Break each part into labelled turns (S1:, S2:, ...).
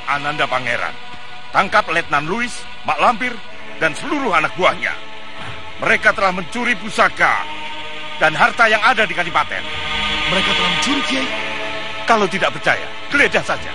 S1: Ananda Pangeran, tangkap Letnan Louis, Mak Lampir, dan seluruh anak buahnya. Mereka telah mencuri pusaka dan harta yang ada di Kadipaten.
S2: Mereka telah mencuri, Kiai?
S1: Kalau tidak percaya, geledah saja.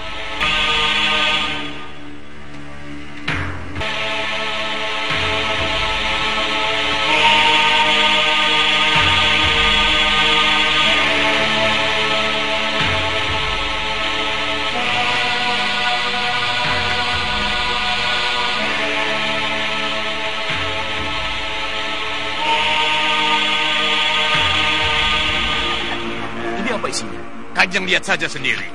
S2: Apa isinya?
S1: Kanjeng lihat saja sendiri.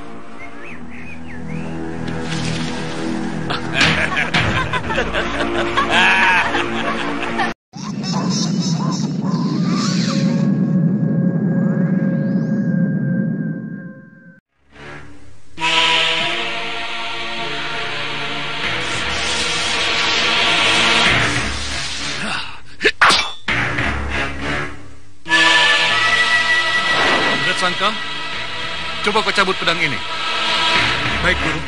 S3: Sangka, coba kau cabut pedang ini.
S2: Baik, Guru.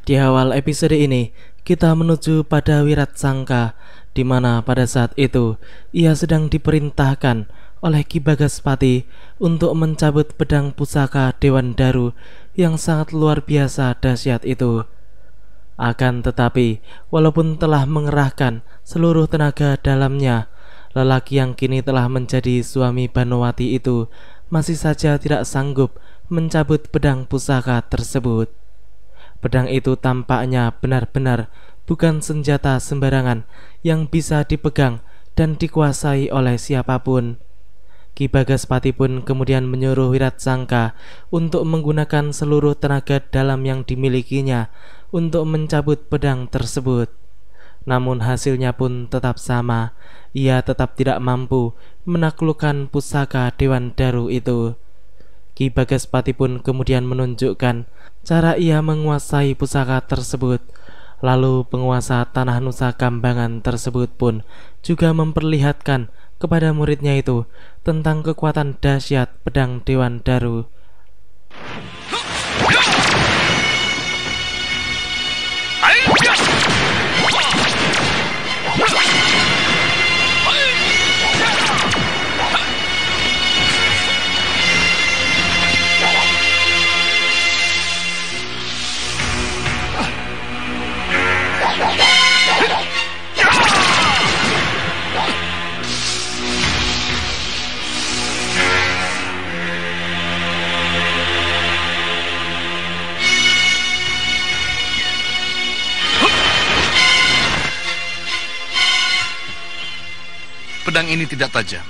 S4: Di awal episode ini, kita menuju pada Wiratsangka, di mana pada saat itu ia sedang diperintahkan oleh Ki Bagaspati untuk mencabut pedang pusaka Dewan Daru yang sangat luar biasa dahsyat itu. Akan tetapi, walaupun telah mengerahkan seluruh tenaga dalamnya, lelaki yang kini telah menjadi suami Banowati itu masih saja tidak sanggup mencabut pedang pusaka tersebut. Pedang itu tampaknya benar-benar bukan senjata sembarangan yang bisa dipegang dan dikuasai oleh siapapun. Ki Bagaspati pun kemudian menyuruh Wiratsangka untuk menggunakan seluruh tenaga dalam yang dimilikinya untuk mencabut pedang tersebut. Namun hasilnya pun tetap sama, ia tetap tidak mampu menaklukkan pusaka Dewan Daru itu. Ki Bagaspati pun kemudian menunjukkan cara ia menguasai pusaka tersebut. Lalu penguasa Tanah Nusa Kambangan tersebut pun juga memperlihatkan kepada muridnya itu tentang kekuatan dahsyat pedang Dewan Daru.
S3: Pedang ini tidak tajam,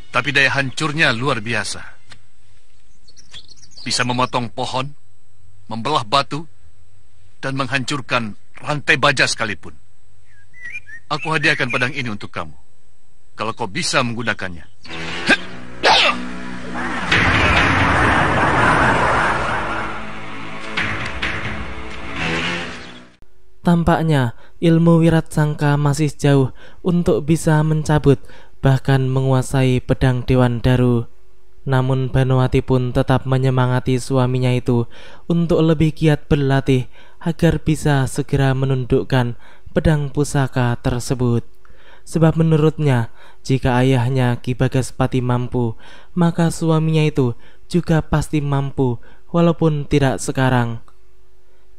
S3: tapi daya hancurnya luar biasa. Bisa memotong pohon, membelah batu, dan menghancurkan rantai baja sekalipun. Aku hadiahkan pedang ini untuk kamu, kalau kau bisa menggunakannya.
S4: Tampaknya ilmu Wiratsangka masih jauh untuk bisa mencabut bahkan menguasai pedang Dewan Daru. Namun Banowati pun tetap menyemangati suaminya itu untuk lebih giat berlatih agar bisa segera menundukkan pedang pusaka tersebut. Sebab menurutnya, jika ayahnya Ki Bagaspati mampu, maka suaminya itu juga pasti mampu walaupun tidak sekarang.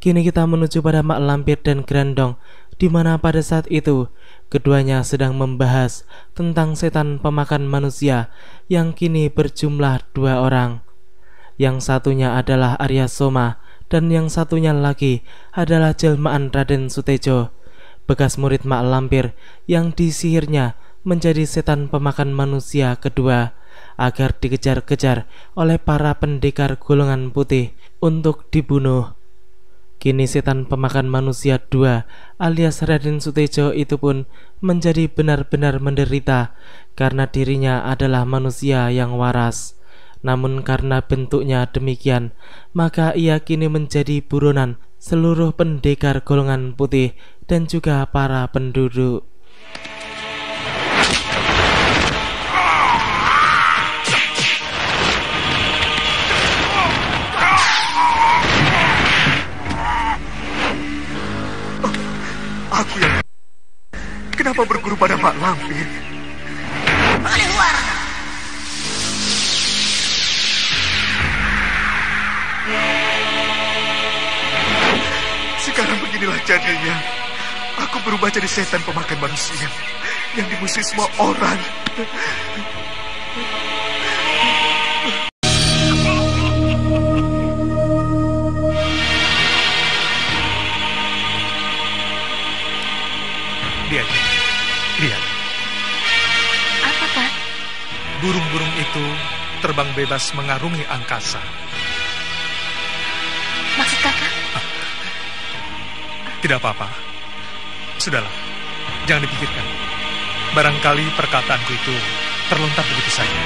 S4: Kini kita menuju pada Mak Lampir dan Grandong, di mana pada saat itu keduanya sedang membahas tentang setan pemakan manusia yang kini berjumlah 2 orang. Yang satunya adalah Arya Soma dan yang satunya lagi adalah jelmaan Raden Sutejo, bekas murid Mak Lampir yang disihirnya menjadi setan pemakan manusia kedua agar dikejar-kejar oleh para pendekar golongan putih untuk dibunuh. Kini setan pemakan manusia 2 alias Raden Sutejo itu pun menjadi benar-benar menderita karena dirinya adalah manusia yang waras. Namun karena bentuknya demikian, maka ia kini menjadi buronan seluruh pendekar golongan putih dan juga para penduduk.
S2: Aku yang... Kenapa berguru pada Mak Lampir?
S5: Keluar!
S2: Sekarang beginilah jadinya. Aku berubah jadi setan pemakan manusia yang dimusuhi semua orang. Lihat.
S5: Apa, Pak?
S2: Burung-burung itu terbang bebas mengarungi angkasa.
S5: Maksud Kakak?
S2: Tidak apa-apa. Sudahlah, jangan dipikirkan. Barangkali perkataanku itu terlontar begitu saja.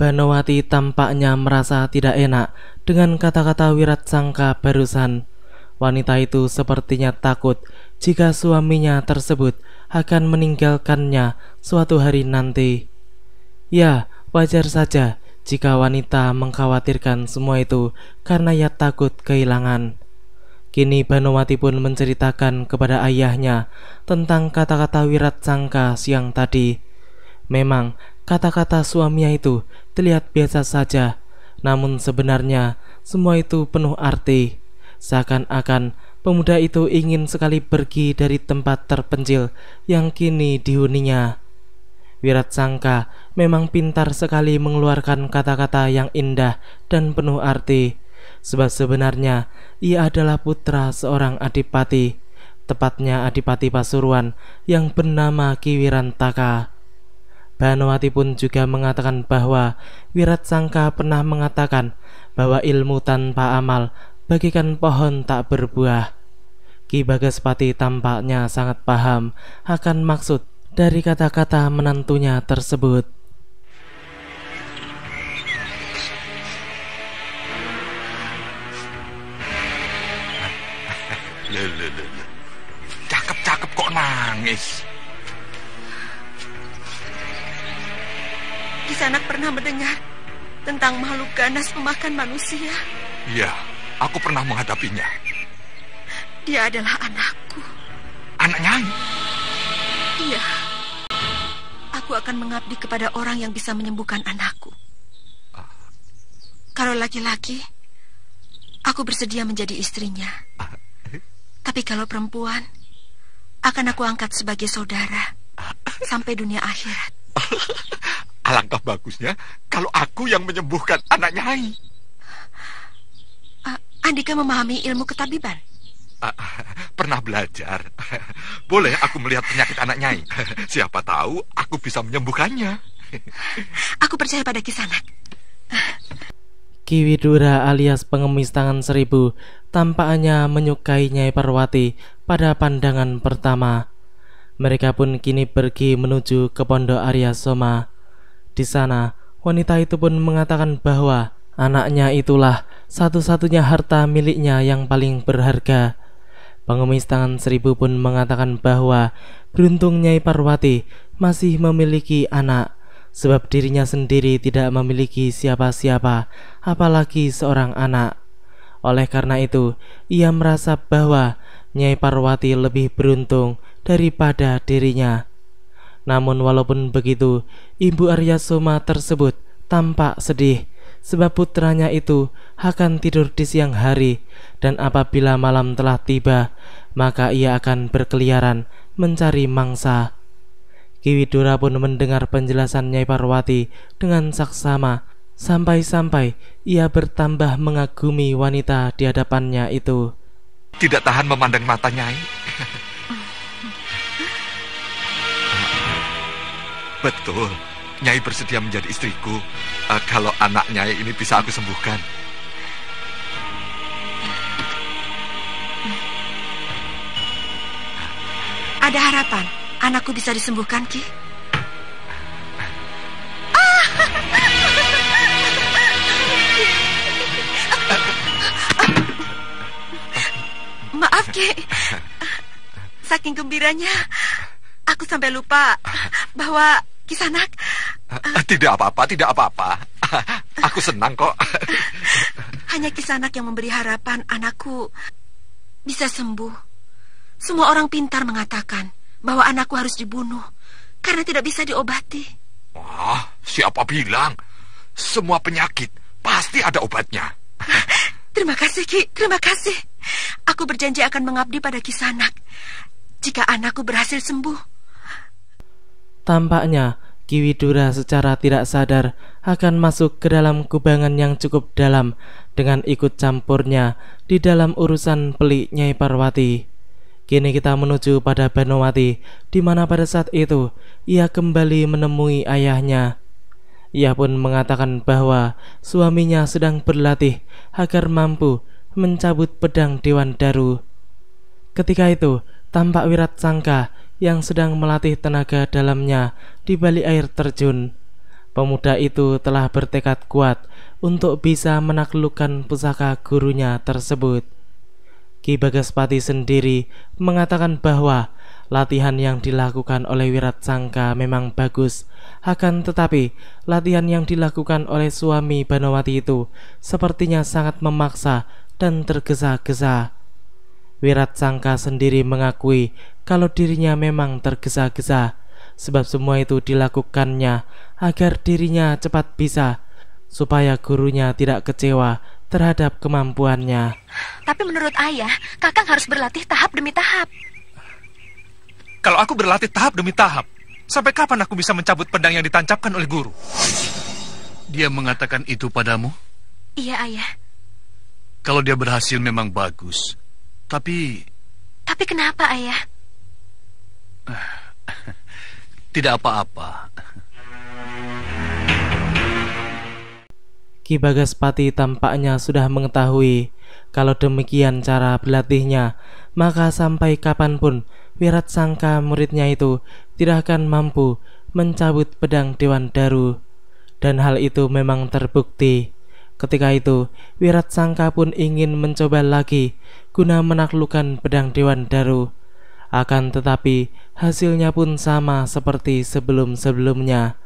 S4: Banowati tampaknya merasa tidak enak dengan kata-kata Wiratsangka barusan. Wanita itu sepertinya takut jika suaminya tersebut akan meninggalkannya suatu hari nanti. Ya, wajar saja jika wanita mengkhawatirkan semua itu karena ia takut kehilangan. Kini Banowati pun menceritakan kepada ayahnya tentang kata-kata Wiratsangka siang tadi. Memang kata-kata suaminya itu terlihat biasa saja, namun sebenarnya semua itu penuh arti. Seakan-akan pemuda itu ingin sekali pergi dari tempat terpencil yang kini dihuninya. Wiratsangka memang pintar sekali mengeluarkan kata-kata yang indah dan penuh arti, sebab sebenarnya ia adalah putra seorang adipati, tepatnya Adipati Pasuruan yang bernama Ki Wirantaka. Banowati pun juga mengatakan bahwa Wiratsangka pernah mengatakan bahwa ilmu tanpa amal bagikan pohon tak berbuah. Ki Bagaspati tampaknya sangat paham akan maksud dari kata-kata menantunya tersebut.
S1: Cakep-cakep kok nangis.
S5: Kisanak pernah mendengar tentang makhluk ganas pemakan manusia.
S1: Iya, aku pernah menghadapinya.
S5: Dia adalah anakku.
S1: Anak Nyai?
S5: Iya. Aku akan mengabdi kepada orang yang bisa menyembuhkan anakku. Kalau laki-laki, aku bersedia menjadi istrinya. Tapi kalau perempuan, akan aku angkat sebagai saudara sampai dunia akhirat.
S1: Alangkah bagusnya kalau aku yang menyembuhkan anak Nyai.
S5: Andika memahami ilmu ketabiban?
S1: Pernah belajar. Boleh aku melihat penyakit anak Nyai? Siapa tahu aku bisa menyembuhkannya.
S5: Aku percaya pada Kisanak.
S4: Ki Widura alias pengemis tangan seribu tampaknya menyukai Nyai Parwati pada pandangan pertama. Mereka pun kini pergi menuju ke Pondok Arya Soma. Di sana, wanita itu pun mengatakan bahwa anaknya itulah satu-satunya harta miliknya yang paling berharga. Pengemis tangan seribu pun mengatakan bahwa beruntung Nyai Parwati masih memiliki anak, sebab dirinya sendiri tidak memiliki siapa-siapa, apalagi seorang anak. Oleh karena itu, ia merasa bahwa Nyai Parwati lebih beruntung daripada dirinya. Namun walaupun begitu, Ibu Arya Soma tersebut tampak sedih, sebab putranya itu akan tidur di siang hari, dan apabila malam telah tiba, maka ia akan berkeliaran mencari mangsa. Ki Widura pun mendengar penjelasan Nyai Parwati dengan saksama, sampai-sampai ia bertambah mengagumi wanita di hadapannya itu.
S1: Tidak tahan memandang mata Nyai. Betul, Nyai bersedia menjadi istriku kalau anak Nyai ini bisa aku sembuhkan.
S5: Ada harapan anakku bisa disembuhkan, Ki? Saking gembiranya, aku sampai lupa bahwa Kisanak...
S6: Tidak apa-apa, tidak apa-apa. Aku senang kok.
S5: Hanya Kisanak yang memberi harapan anakku bisa sembuh. Semua orang pintar mengatakan bahwa anakku harus dibunuh karena tidak bisa diobati.
S6: Wah, siapa bilang? Semua penyakit pasti ada obatnya.
S5: Terima kasih, Ki. Terima kasih. Aku berjanji akan mengabdi pada Kisanak jika anakku berhasil sembuh.
S4: Tampaknya Ki Widura secara tidak sadar akan masuk ke dalam kubangan yang cukup dalam dengan ikut campurnya di dalam urusan pelik Nyai Parwati. Kini kita menuju pada Banowati, di mana pada saat itu ia kembali menemui ayahnya. Ia pun mengatakan bahwa suaminya sedang berlatih agar mampu mencabut pedang Dewan Daru. Ketika itu tampak Wiratsangka yang sedang melatih tenaga dalamnya di balik air terjun. Pemuda itu telah bertekad kuat untuk bisa menaklukkan pusaka gurunya tersebut. Ki Bagaspati sendiri mengatakan bahwa latihan yang dilakukan oleh Wiratsangka memang bagus, akan tetapi latihan yang dilakukan oleh suami Banowati itu sepertinya sangat memaksa dan tergesa-gesa. Wiratsangka sendiri mengakui kalau dirinya memang tergesa-gesa, sebab semua itu dilakukannya agar dirinya cepat bisa, supaya gurunya tidak kecewa terhadap kemampuannya.
S5: Tapi menurut ayah, Kakang harus berlatih tahap demi tahap.
S2: Kalau aku berlatih tahap demi tahap, sampai kapan aku bisa mencabut pedang yang ditancapkan oleh guru?
S3: Dia mengatakan itu padamu?
S5: Iya, ayah.
S3: Kalau dia berhasil memang bagus. Tapi
S5: kenapa, ayah?
S3: Tidak apa-apa.
S4: Ki Bagaspati tampaknya sudah mengetahui kalau demikian cara berlatihnya, maka sampai kapanpun Wiratsangka muridnya itu tidak akan mampu mencabut pedang Dewan Daru. Dan hal itu memang terbukti. Ketika itu Wiratsangka pun ingin mencoba lagi guna menaklukkan pedang Dewan Daru. Akan tetapi hasilnya pun sama seperti sebelum-sebelumnya.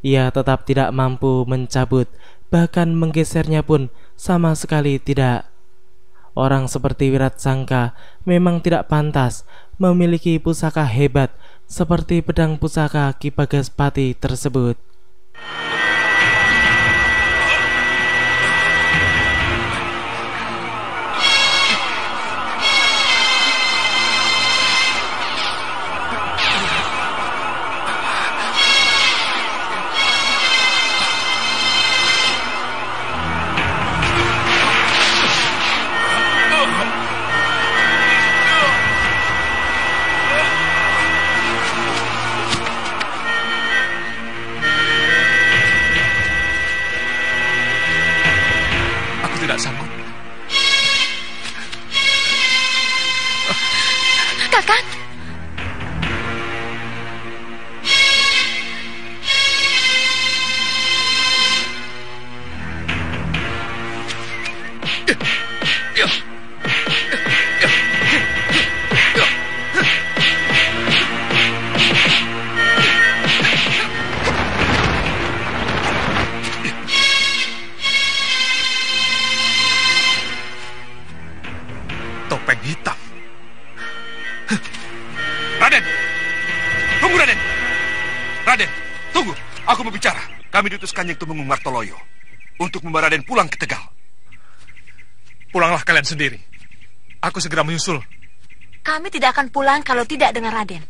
S4: Ia tetap tidak mampu mencabut, bahkan menggesernya pun sama sekali tidak. Orang seperti Wiratsangka memang tidak pantas memiliki pusaka hebat seperti pedang pusaka Ki Bagaspati tersebut.
S2: Tidak sanggup.
S5: Kakang.
S2: Topeng hitam. Raden! Tunggu, Raden! Raden, tunggu. Aku mau bicara. Kami diutus Kanjeng Tumenggung Martoloyo untuk membawa Raden pulang ke Tegal. Pulanglah kalian sendiri. Aku segera menyusul.
S5: Kami tidak akan pulang kalau tidak dengan Raden.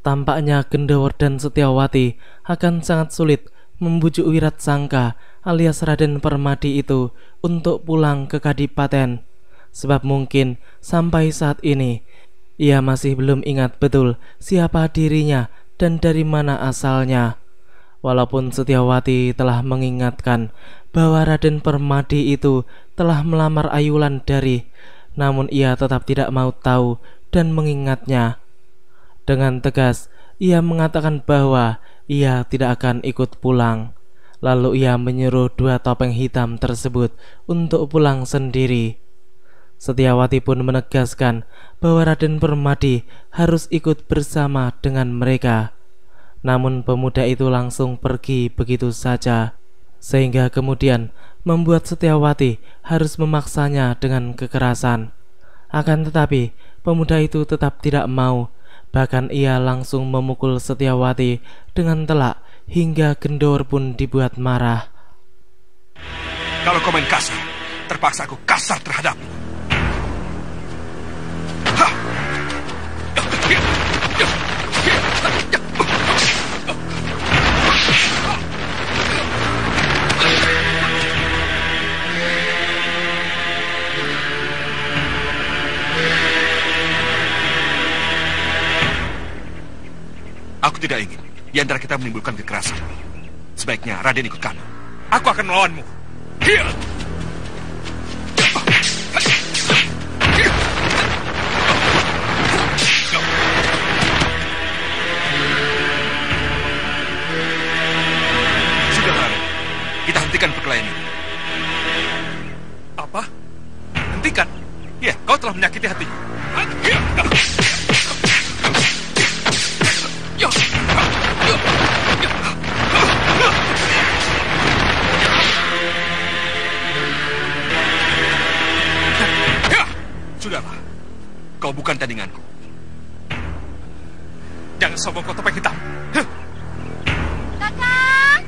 S4: Tampaknya Gendawar dan Setyawati akan sangat sulit membujuk Wiratsangka alias Raden Permadi itu untuk pulang ke Kadipaten. Sebab mungkin sampai saat ini ia masih belum ingat betul siapa dirinya dan dari mana asalnya. Walaupun Setyawati telah mengingatkan bahwa Raden Permadi itu telah melamar Ayu Landari, namun ia tetap tidak mau tahu dan mengingatnya. Dengan tegas ia mengatakan bahwa ia tidak akan ikut pulang. Lalu ia menyuruh dua topeng hitam tersebut untuk pulang sendiri. Setiawati pun menegaskan bahwa Raden Permadi harus ikut bersama dengan mereka. Namun pemuda itu langsung pergi begitu saja, sehingga kemudian membuat Setiawati harus memaksanya dengan kekerasan. Akan tetapi pemuda itu tetap tidak mau. Bahkan ia langsung memukul Setiawati dengan telak hingga Gendor pun dibuat marah.
S2: Kalau kau main kasar, terpaksa aku kasar terhadapmu. Aku tidak ingin di antara kita menimbulkan kekerasan. Sebaiknya Raden ikut kami. Aku akan melawanmu. Sudah, Raden. Kita hentikan perkelahian ini. Apa? Hentikan? Ya, kau telah menyakiti hatiku. Sudahlah, kau bukan tandinganku. Jangan sombong kau topeng hitam.
S5: Kakang!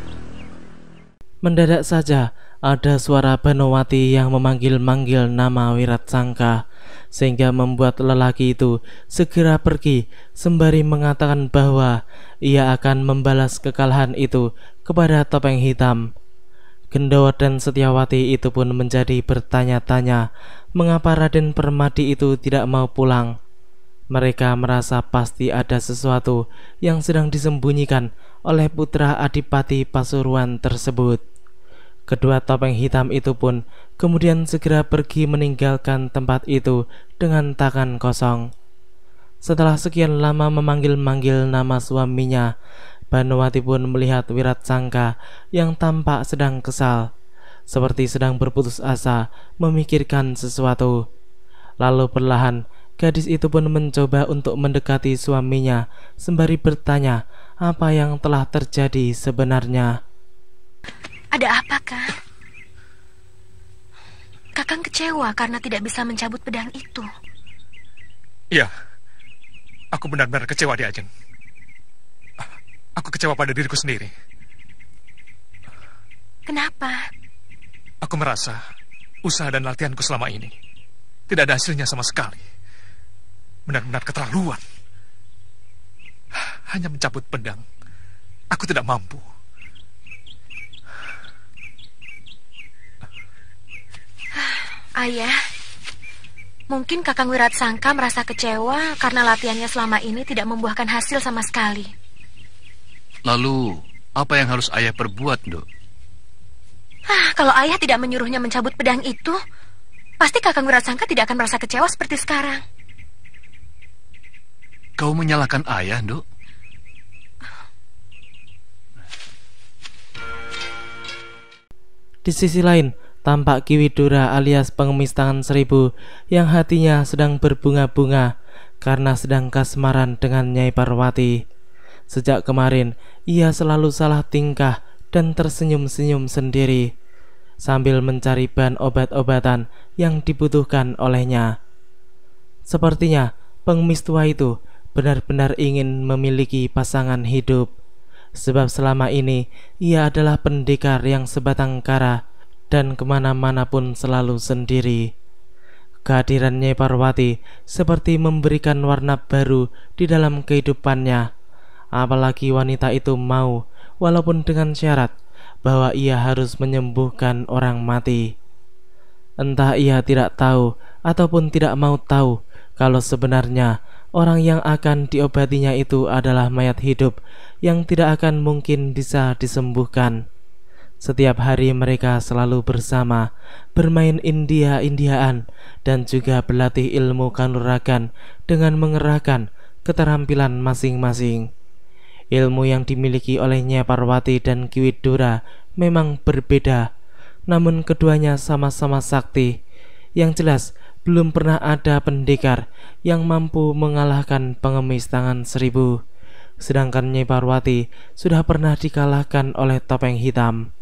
S4: Mendadak saja ada suara Banowati yang memanggil-manggil nama Wiratsangka, sehingga membuat lelaki itu segera pergi sembari mengatakan bahwa ia akan membalas kekalahan itu kepada topeng hitam. Gendor dan Setiawati itu pun menjadi bertanya-tanya mengapa Raden Permadi itu tidak mau pulang. Mereka merasa pasti ada sesuatu yang sedang disembunyikan oleh putra Adipati Pasuruan tersebut. Kedua topeng hitam itu pun kemudian segera pergi meninggalkan tempat itu dengan tangan kosong. Setelah sekian lama memanggil-manggil nama suaminya, Banowati pun melihat Wiratsangka yang tampak sedang kesal, seperti sedang berputus asa memikirkan sesuatu. Lalu perlahan gadis itu pun mencoba untuk mendekati suaminya sembari bertanya apa yang telah terjadi sebenarnya.
S5: Ada apa, Kang? Kakang kecewa karena tidak bisa mencabut pedang itu.
S2: Iya, aku benar-benar kecewa di Ajeng. Aku kecewa pada diriku sendiri.
S5: Kenapa?
S2: Aku merasa usaha dan latihanku selama ini tidak ada hasilnya sama sekali. Benar-benar keterlaluan. Hanya mencabut pedang, aku tidak mampu.
S5: Ayah, mungkin Kakang Wiratsangka merasa kecewa karena latihannya selama ini tidak membuahkan hasil sama sekali.
S3: Lalu, apa yang harus ayah perbuat, Nduk?
S5: Kalau ayah tidak menyuruhnya mencabut pedang itu, pasti Kakang Wiratsangka tidak akan merasa kecewa seperti sekarang.
S3: Kau menyalahkan ayah, Nduk?
S4: Di sisi lain, tampak Ki Widura alias pengemis tangan seribu yang hatinya sedang berbunga-bunga karena sedang kasmaran dengan Nyai Parwati. Sejak kemarin, ia selalu salah tingkah dan tersenyum-senyum sendiri sambil mencari bahan obat-obatan yang dibutuhkan olehnya. Sepertinya pengemis tua itu benar-benar ingin memiliki pasangan hidup, sebab selama ini ia adalah pendekar yang sebatang kara dan kemana-mana pun selalu sendiri. Kehadiran Nyai Parwati seperti memberikan warna baru di dalam kehidupannya. Apalagi wanita itu mau, walaupun dengan syarat bahwa ia harus menyembuhkan orang mati. Entah ia tidak tahu ataupun tidak mau tahu kalau sebenarnya orang yang akan diobatinya itu adalah mayat hidup yang tidak akan mungkin bisa disembuhkan. Setiap hari mereka selalu bersama, bermain india-indiaan dan juga berlatih ilmu kanuragan dengan mengerahkan keterampilan masing-masing. Ilmu yang dimiliki oleh Nyai Parwati dan Ki Widura memang berbeda, namun keduanya sama-sama sakti. Yang jelas, belum pernah ada pendekar yang mampu mengalahkan pengemis tangan 1000. Sedangkan Nyai Parwati sudah pernah dikalahkan oleh Topeng Hitam.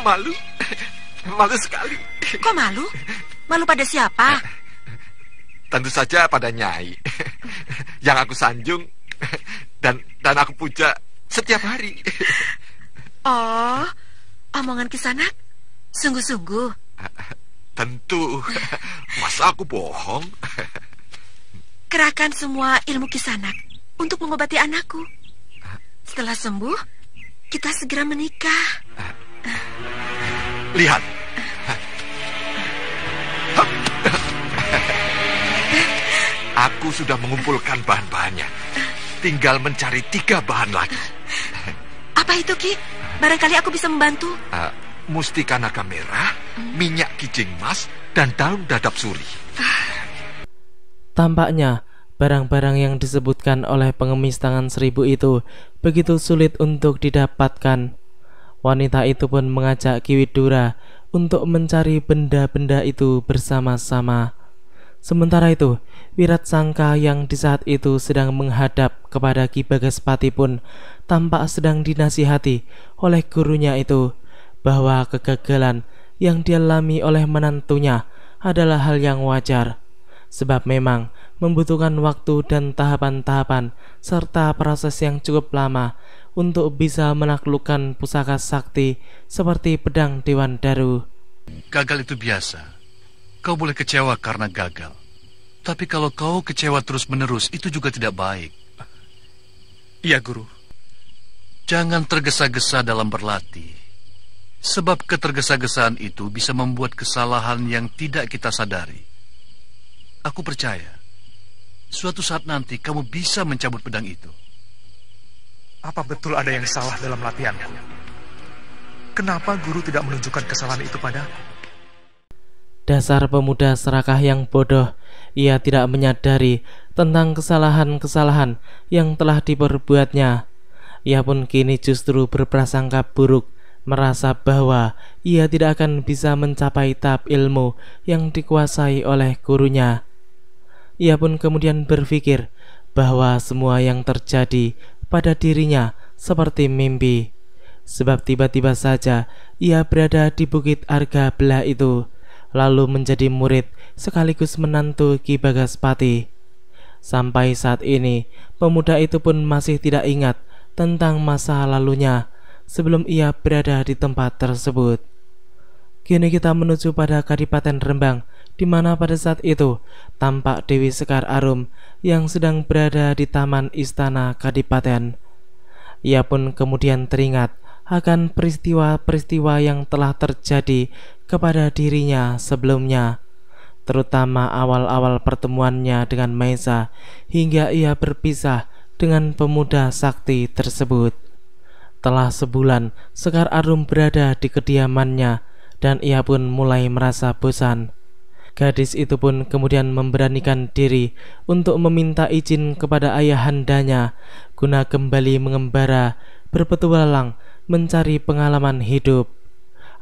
S6: Malu. Malu sekali.
S5: Kok malu? Malu pada siapa?
S6: Tentu saja pada Nyai. Yang aku sanjung dan aku puja setiap hari.
S5: Oh, omongan Kisanak sungguh-sungguh.
S6: Tentu. Masa aku bohong?
S5: Kerahkan semua ilmu Kisanak untuk mengobati anakku. Setelah sembuh, kita segera menikah.
S6: Lihat. Aku sudah mengumpulkan bahan-bahannya. Tinggal mencari 3 bahan lagi.
S5: Apa itu, Ki? Barangkali aku bisa membantu.
S6: Mustika naga merah, minyak kijing mas, dan daun dadap suri.
S4: Tampaknya barang-barang yang disebutkan oleh pengemis tangan 1000 itu begitu sulit untuk didapatkan. Wanita itu pun mengajak Ki Widura untuk mencari benda-benda itu bersama-sama. Sementara itu, Wiratsangka yang di saat itu sedang menghadap kepada Ki Bagaspati pun tampak sedang dinasihati oleh gurunya itu bahwa kegagalan yang dialami oleh menantunya adalah hal yang wajar, sebab memang membutuhkan waktu dan tahapan-tahapan serta proses yang cukup lama untuk bisa menaklukkan pusaka sakti seperti pedang Dewan Daru.
S3: Gagal itu biasa. Kau boleh kecewa karena gagal. Tapi kalau kau kecewa terus-menerus, itu juga tidak baik.
S2: Iya, Guru.
S3: Jangan tergesa-gesa dalam berlatih. Sebab ketergesa-gesaan itu bisa membuat kesalahan yang tidak kita sadari. Aku percaya, suatu saat nanti kamu bisa mencabut pedang itu.
S2: Apa betul ada yang salah dalam latihanku? Kenapa guru tidak menunjukkan kesalahan itu padaku?
S4: Dasar pemuda serakah yang bodoh, ia tidak menyadari tentang kesalahan-kesalahan yang telah diperbuatnya. Ia pun kini justru berprasangka buruk, merasa bahwa ia tidak akan bisa mencapai tahap ilmu yang dikuasai oleh gurunya. Ia pun kemudian berpikir bahwa semua yang terjadi pada dirinya seperti mimpi, sebab tiba-tiba saja ia berada di Bukit Arga Belah itu, lalu menjadi murid sekaligus menantu Ki Bagaspati. Sampai saat ini, pemuda itu pun masih tidak ingat tentang masa lalunya sebelum ia berada di tempat tersebut. Kini kita menuju pada Kadipaten Rembang, di mana pada saat itu tampak Dewi Sekar Arum yang sedang berada di taman istana Kadipaten. Ia pun kemudian teringat akan peristiwa-peristiwa yang telah terjadi kepada dirinya sebelumnya, terutama awal-awal pertemuannya dengan Maesa hingga ia berpisah dengan pemuda sakti tersebut. Telah sebulan Sekar Arum berada di kediamannya dan ia pun mulai merasa bosan. Gadis itu pun kemudian memberanikan diri untuk meminta izin kepada ayahandanya guna kembali mengembara, berpetualang, mencari pengalaman hidup.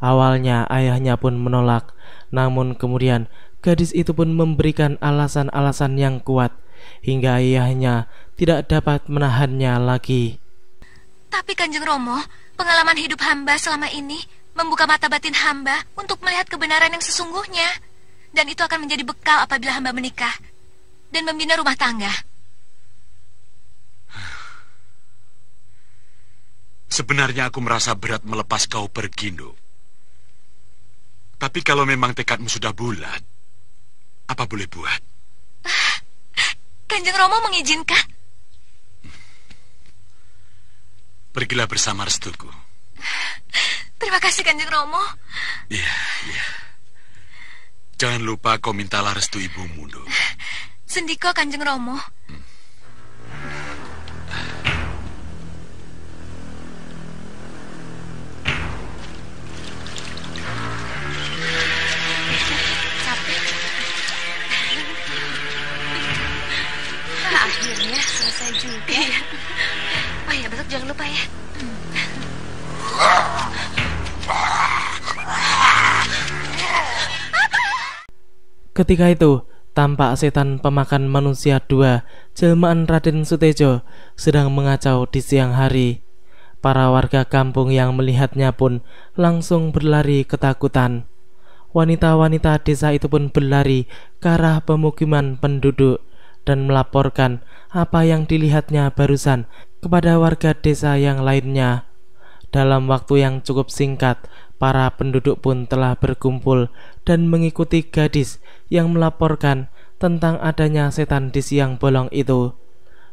S4: Awalnya ayahnya pun menolak, namun kemudian gadis itu pun memberikan alasan-alasan yang kuat hingga ayahnya tidak dapat menahannya lagi.
S5: Tapi Kanjeng Romo, pengalaman hidup hamba selama ini membuka mata batin hamba untuk melihat kebenaran yang sesungguhnya. Dan itu akan menjadi bekal apabila hamba menikah dan membina rumah tangga.
S1: Sebenarnya aku merasa berat melepas kau pergi, Nduk. Tapi kalau memang tekadmu sudah bulat, apa boleh buat?
S5: Kanjeng Romo mengizinkan?
S1: Pergilah bersama restuku.
S5: Terima kasih, Kanjeng Romo.
S1: Iya, iya.
S7: Jangan lupa kau mintalah restu ibumu, Nduk.
S5: Sendiko Kanjeng Romo.
S8: Akhirnya selesai juga. Oh ya, besok jangan lupa ya.
S4: Ketika itu, tampak setan pemakan manusia 2, jelmaan Raden Sutejo, sedang mengacau di siang hari. Para warga kampung yang melihatnya pun langsung berlari ketakutan. Wanita-wanita desa itu pun berlari ke arah pemukiman penduduk dan melaporkan apa yang dilihatnya barusan kepada warga desa yang lainnya. Dalam waktu yang cukup singkat, para penduduk pun telah berkumpul dan mengikuti gadis yang melaporkan tentang adanya setan di siang bolong itu.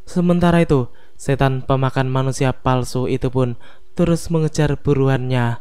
S4: Sementara itu, setan pemakan manusia palsu itu pun terus mengejar buruannya.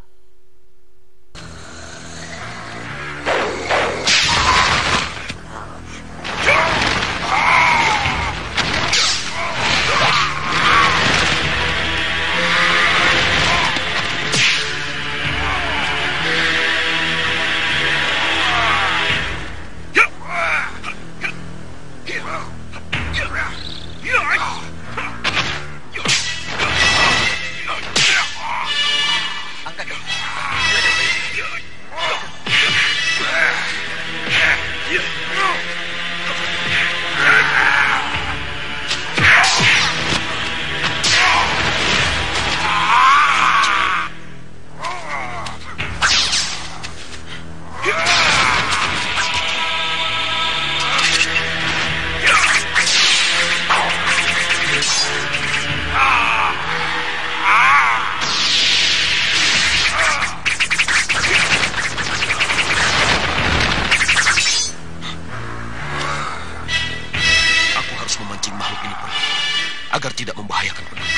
S2: agar tidak membahayakan penduduk.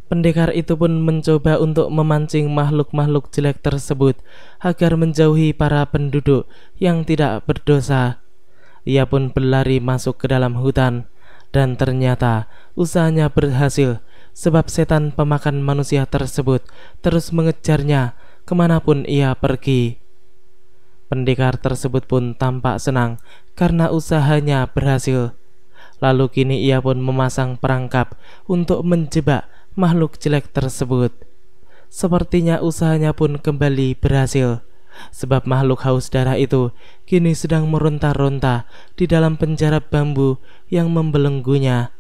S4: Pendekar itu pun mencoba untuk memancing makhluk-makhluk jelek tersebut agar menjauhi para penduduk yang tidak berdosa. Ia pun berlari masuk ke dalam hutan, dan ternyata usahanya berhasil, sebab setan pemakan manusia tersebut terus mengejarnya kemanapun ia pergi. Pendekar tersebut pun tampak senang karena usahanya berhasil. Lalu kini ia pun memasang perangkap untuk menjebak makhluk jelek tersebut. Sepertinya usahanya pun kembali berhasil, sebab makhluk haus darah itu kini sedang meronta-ronta di dalam penjara bambu yang membelenggunya.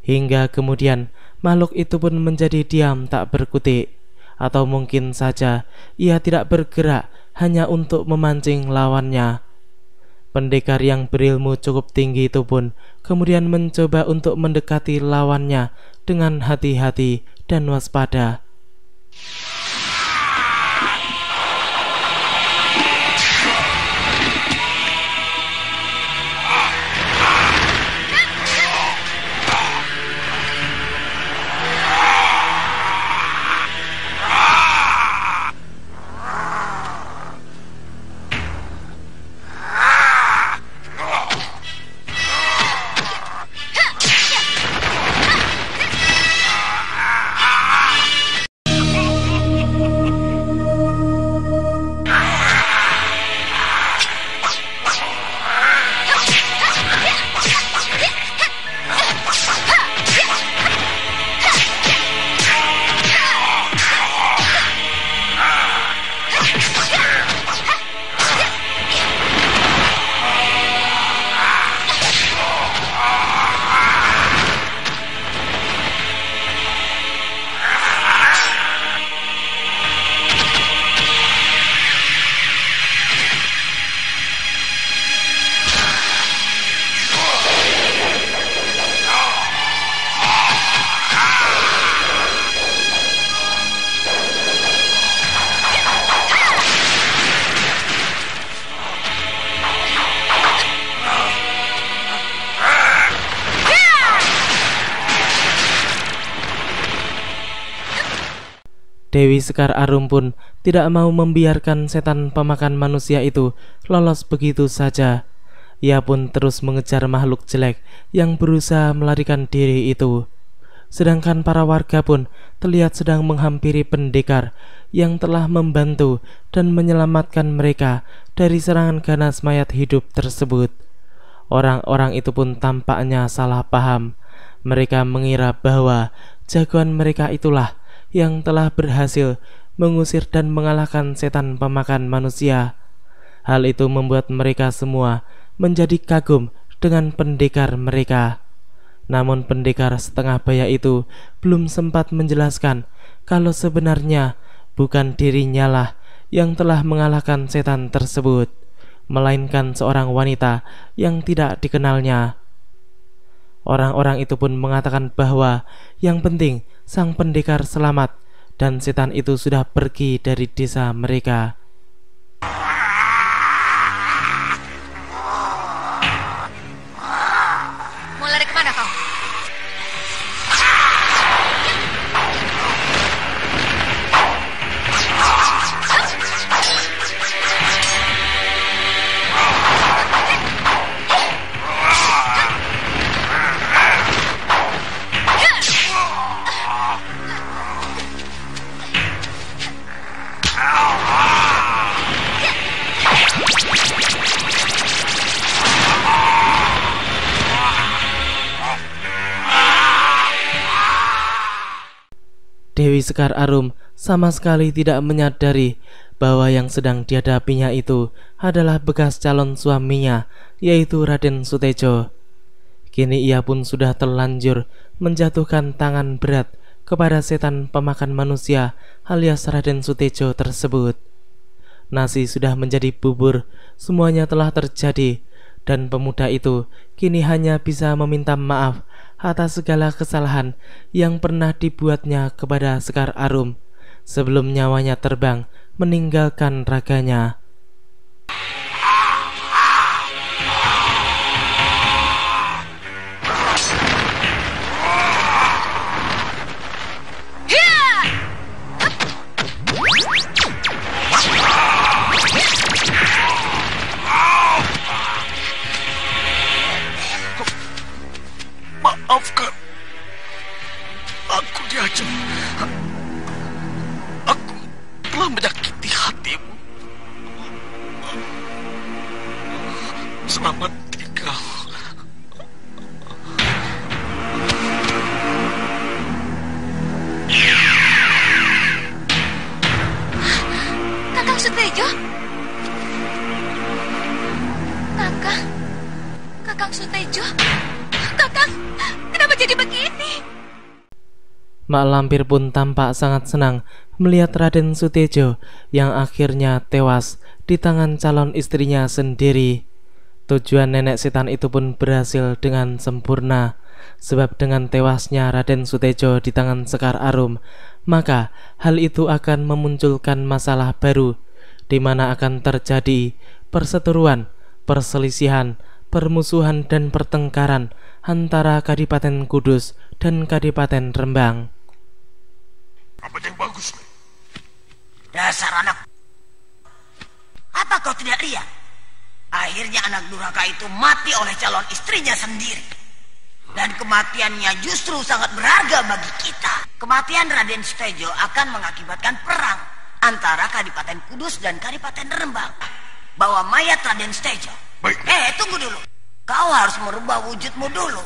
S4: Hingga kemudian makhluk itu pun menjadi diam tak berkutik, atau mungkin saja ia tidak bergerak hanya untuk memancing lawannya. Pendekar yang berilmu cukup tinggi itu pun kemudian mencoba untuk mendekati lawannya dengan hati-hati dan waspada. Dewi Sekar Arum pun tidak mau membiarkan setan pemakan manusia itu lolos begitu saja. Ia pun terus mengejar makhluk jelek yang berusaha melarikan diri itu. Sedangkan para warga pun terlihat sedang menghampiri pendekar yang telah membantu dan menyelamatkan mereka dari serangan ganas mayat hidup tersebut. Orang-orang itu pun tampaknya salah paham. Mereka mengira bahwa jagoan mereka itulah yang telah berhasil mengusir dan mengalahkan setan pemakan manusia. Hal itu membuat mereka semua menjadi kagum dengan pendekar mereka. Namun pendekar setengah baya itu belum sempat menjelaskan kalau sebenarnya bukan dirinya lah yang telah mengalahkan setan tersebut, melainkan seorang wanita yang tidak dikenalnya. Orang-orang itu pun mengatakan bahwa yang penting sang pendekar selamat dan setan itu sudah pergi dari desa mereka.
S5: Mau lari kemana kau?
S4: Dewi Sekar Arum sama sekali tidak menyadari bahwa yang sedang dihadapinya itu adalah bekas calon suaminya, yaitu Raden Sutejo. Kini ia pun sudah terlanjur menjatuhkan tangan berat kepada setan pemakan manusia alias Raden Sutejo tersebut. Nasi sudah menjadi bubur, semuanya telah terjadi, dan pemuda itu kini hanya bisa meminta maaf atas segala kesalahan yang pernah dibuatnya kepada Sekar Arum sebelum nyawanya terbang meninggalkan raganya.
S2: Maafkan. Aku diajar. Aku telah menyakiti hatimu. Selamat tinggal.
S5: Kakang Sutejo? Kakang Sutejo? Kakang, kenapa jadi begini?
S4: Mak Lampir pun tampak sangat senang melihat Raden Sutejo yang akhirnya tewas di tangan calon istrinya sendiri. Tujuan nenek setan itu pun berhasil dengan sempurna, sebab dengan tewasnya Raden Sutejo di tangan Sekar Arum, maka hal itu akan memunculkan masalah baru, di mana akan terjadi perseteruan, perselisihan, permusuhan dan pertengkaran antara Kadipaten Kudus dan Kadipaten Rembang.
S2: Apa yang bagus?
S9: Dasar anak. Apa kau tidak lihat? Akhirnya anak durhaka itu mati oleh calon istrinya sendiri. Dan kematiannya justru sangat berharga bagi kita. Kematian Raden Sutejo akan mengakibatkan perang antara Kadipaten Kudus dan Kadipaten Rembang. Bawa mayat Raden Sutejo.
S2: Baik.
S9: Tunggu dulu. Kau harus merubah wujudmu dulu.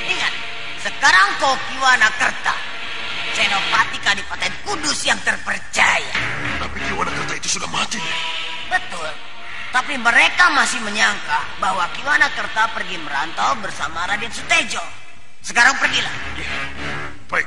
S9: Ingat, sekarang kau Kiwana Kerta, Senopati Kadipaten Kudus yang terpercaya.
S2: Tapi Kiwana Kerta itu sudah mati.
S9: Betul. Tapi mereka masih menyangka bahwa Kiwana Kerta pergi merantau bersama Raden Sutejo. Sekarang pergilah.
S2: Ya, baik.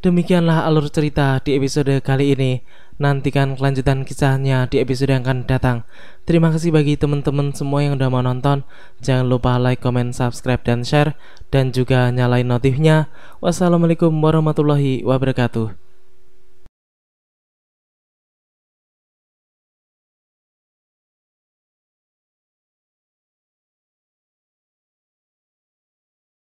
S4: Demikianlah alur cerita di episode kali ini. Nantikan kelanjutan kisahnya di episode yang akan datang. Terima kasih bagi teman-teman semua yang udah mau nonton. Jangan lupa like, comment, subscribe, dan share. Dan juga nyalain notifnya. Wassalamualaikum warahmatullahi wabarakatuh.